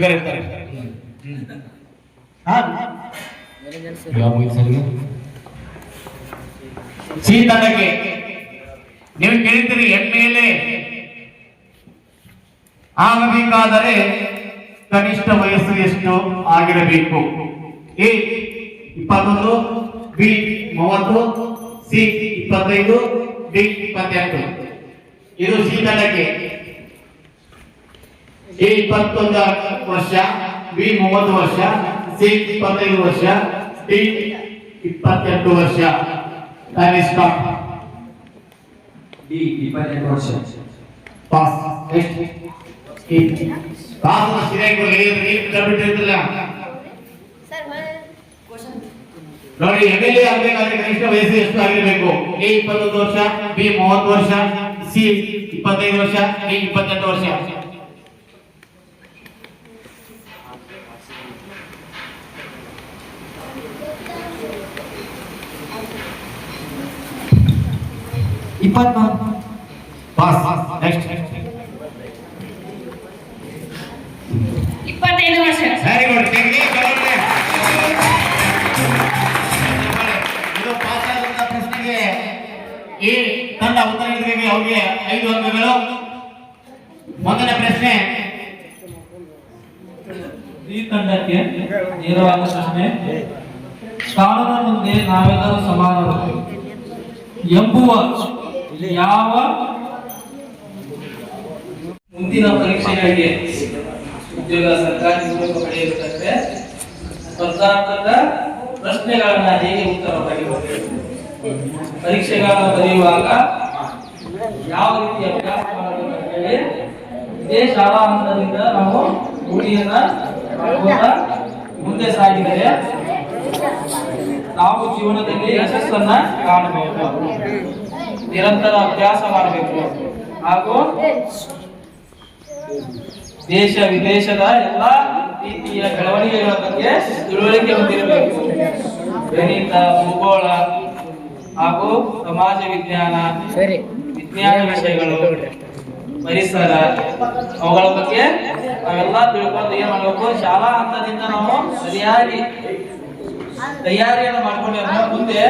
ಕರೀತಾರೆ. ಸಿ ತಂಡಕ್ಕೆ ನೀವು ಕೇಳ್ತೀರಿ ಎಮ್ಮೆಲೆ ಆಗಬೇಕಾದರೆ ಕನಿಷ್ಠ ವಯಸ್ಸು ಎಷ್ಟು ಆಗಿರಬೇಕು? A 21, B 30, C 25, D 28. ಇದು ಸಿ ತಂಡಕ್ಕೆ. ಎ 21 ವರ್ಷ, ಬಿ 30 ವರ್ಷ, ಸಿ 25 ವರ್ಷ, ಡಿ 28 ವರ್ಷ. ಕನಿಷ್ಠ ಡಿ 28 ವರ್ಷ. ಪಾಸ್. ಎಷ್ಟು? ಪಾಸ್ ಸರಿಯಾಗಿ ಕಂಡುಬಿಟ್ಟಿರಲಿಲ್ಲ ನೋಡಿ. ಎಮ್ಎಲ್ಎ ಆಗಬೇಕಾದ್ರೆ ಕನಿಷ್ಠ ವಯಸ್ಸು ಎಷ್ಟು ಆಗಿರಬೇಕು? ಎ 21 ವರ್ಷ, ಬಿ 30 ವರ್ಷ, ಸಿ 25 ವರ್ಷ, ಡಿ 28 ವರ್ಷ. ಪಾಸ್. ನೆಕ್ಸ್ಟ್ 25 ವರ್ಷ. Very good. ಇದು ಪಾಸ್ ಆದಂತ ಪ್ರಶ್ನೆಗೆ ಈ ತಂಡ ಉತ್ತರ ನೀಡಿದರೆ ಅವರಿಗೆ 5 ಅಂಕಗಳು. ಮೊದಲ ಪ್ರಶ್ನೆ ಈ ತಂಡಕ್ಕೆ ನೇರವಾದ ಪ್ರಶ್ನೆ. ಕಾನೂನಿನ ಮುಂದೆ ನಾವೆಲ್ಲರೂ ಸಮಾನರು ಎಂಬುವ ಯಾವ ಮುಂದಿನ ಪರೀಕ್ಷೆಗಳಿಗೆ ಉದ್ಯೋಗ ಸರ್ಕಾರಿ ಉದ್ಯೋಗ ಪಡೆಯಬೇಕಂದ್ರೆ ಸ್ಪರ್ಧಾತ್ಮಕ ಪ್ರಶ್ನೆಗಳನ್ನ ಹೇಗೆ ಉತ್ತರ ಬರೆಯಬೇಕು, ಪರೀಕ್ಷೆಗಳನ್ನು ಬರೆಯುವಾಗ ಯಾವ ರೀತಿ ಅಭ್ಯಾಸ ಮಾಡಬೇಕು ಅಂತ ಹೇಳಿ ಇದೇ ಶಾಲಾ ಹಂತದಿಂದ ನಾವು ರೂಢಿಯನ್ನ ಮಾಡ್ಕೋತಾ ಮುಂದೆ ಸಾಗಿದರೆ ನಾವು ಜೀವನದಲ್ಲಿ ಯಶಸ್ಸನ್ನ ಕಾಣಬೇಕು. ನಿರಂತರ ಅಭ್ಯಾಸ ಮಾಡಬೇಕು ಹಾಗೂ ದೇಶ ವಿದೇಶದ ಎಲ್ಲಾ ರೀತಿಯ ಬೆಳವಣಿಗೆಗಳ ಬಗ್ಗೆ ತಿಳುವಳಿಕೆ ಹೊಂದಿರಬೇಕು. ಗಣಿತ, ಭೂಗೋಳ ಹಾಗೂ ಸಮಾಜ ವಿಜ್ಞಾನ, ವಿಜ್ಞಾನ ವಿಷಯಗಳು, ಪರಿಸರ ಅವುಗಳ ಬಗ್ಗೆ ನಾವೆಲ್ಲ ತಿಳ್ಕೊಂಡು ಏನ್ ಮಾಡಬೇಕು, ಶಾಲಾ ಹಂತದಿಂದ ನಾವು ಸರಿಯಾಗಿ ತಯಾರಿಯನ್ನು ಮಾಡ್ಕೊಂಡಿರೋ ಮುಂದೆ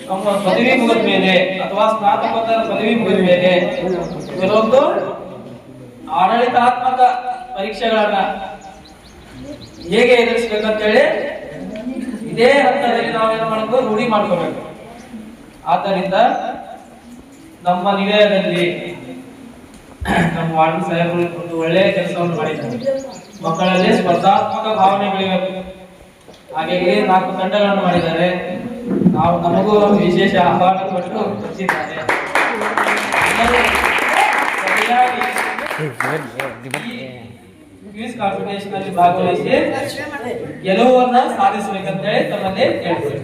ನಮ್ಮ ಪದವಿ ಮುಗಿದ ಮೇಲೆ ಅಥವಾ ಸ್ನಾತಕೋತ್ತರ ಪದವಿ ಮುಗಿದ ಮೇಲೆ ಕೆಲವೊಂದು ಆಡಳಿತಾತ್ಮಕ ಪರೀಕ್ಷೆಗಳನ್ನ ಹೇಗೆ ಎದುರಿಸಬೇಕಂತ ಹೇಳಿ ಇದೇ ಹಂತದಲ್ಲಿ ನಾವೇನು ಮಾಡಬೇಕು, ರೂಢಿ ಮಾಡ್ಕೋಬೇಕು. ಆದ್ದರಿಂದ ನಮ್ಮ ನಿಲಯದಲ್ಲಿ ನಮ್ಮ ವಾರ್ಡ್ ಸಾಹೇಬರು ಒಂದು ಒಳ್ಳೆಯ ಕೆಲಸವನ್ನು ಮಾಡಿದ್ದಾರೆ. ಮಕ್ಕಳಲ್ಲಿ ಸ್ಪರ್ಧಾತ್ಮಕ ಭಾವನೆ ಬೆಳೆಯಬೇಕು. ಹಾಗಾಗಿ 4 ತಂಡಗಳನ್ನು ಮಾಡಿದ್ದಾರೆ. ನಾವು ನಮಗೂ ವಿಶೇಷ ಆಹ್ವಾನ ಕೊಟ್ಟು ಕಳಿಸಿದ್ದಾರೆ. ಸರಿಯಾಗಿ ಕ್ವಿಜ್ ಕಾಂಪಿಟೇಷನ್ ಅಲ್ಲಿ ಭಾಗವಹಿಸಿ ಗೆಲುವನ್ನ ಸಾಧಿಸಬೇಕಂತ ಹೇಳಿ ತಮ್ಮಲ್ಲಿ ಕೇಳ್ತೀವಿ.